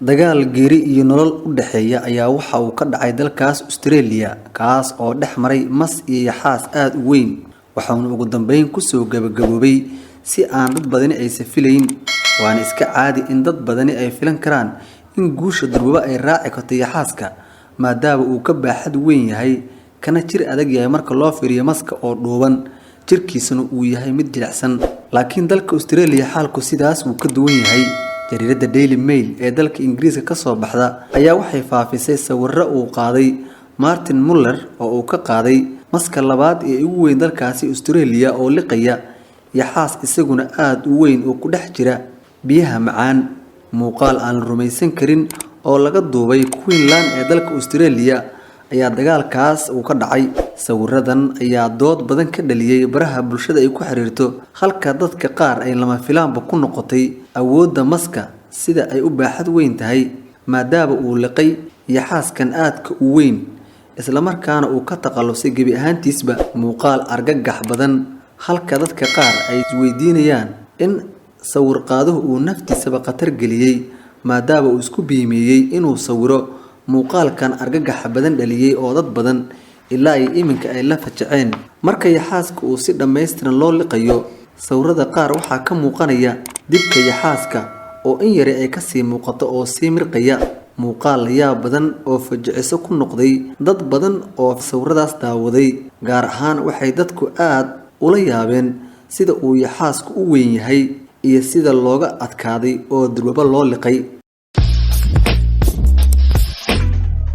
Dagaal geeri iyo nolol u dhaxeeya ayaa waxa uu ka dhacay dalkaas Australia kaas oo dhex maray mas iyo yaxaas aad u weyn waxaana ugu dambeyn ku soo gabagaboobay si aan dad badan aysan filayn waana iska caadi in dad badan ay filan karaan in guusha durba ay raaci karto yaxaaska maadaama uu ka baaxad weyn yahay kana jir adag yahay marka loo fiiriyo maska oo dhuuban jirkiisuna uu yahay mid jilicsan laakiin dalka Australia xaalku sidaas uu ka duwan yahay jariirada Daily Mail ee dalka Ingiriiska ka soo baxda ayaa waxay faafisay sawirro uu qaaday Martin Muller oo uu ka qaaday maska labaad ee ugu weyn dalkaasi Australia oo liqaya yaxaas isaguna aad u weyn oo ku dhex jira biyaha macaan muuqaal aan rumaysan karin oo laga duubay Queensland ee dalka Australia ayaa dagaalkaas uu ka dhacay sawiradan ayaa dood badan ka dhaliyay baraha bulshada ay ku xiriirto halka dadka qaar ay lama filaanba ku noqotay awoodda maska sida ay u baaxad weyn tahay maadaama uu liqay yaxaaskan aadka u weyn isla markaana uu ka taqalusay gabi ahaantiisba muuqaal argagax badan halka dadka qaar ay isweydiinayaan in sawir qaaduhu uu naftiisaba khatar geliyay maadaama uu isku biimeeyay inuu sawiro muuqaalkan argagax badan dhaliyay oo dad badan ilaa ay iminka ay la fajaceen marka yaxaaska uu si dhameystiran loo liqayo sawirada qaar waxaa ka muuqanaya dibka yaxaaska oo in yare ay ka sii muuqato oo sii mirqaya muuqaal yaab badan oo fajiciso ku noqday dad badan oo sawiradaas daawaday gaar ahaan waxay dadku aad ula yaabeen sida uu yaxaasku u weyn yahay iyo sida looga adkaaday oo durba loo liqay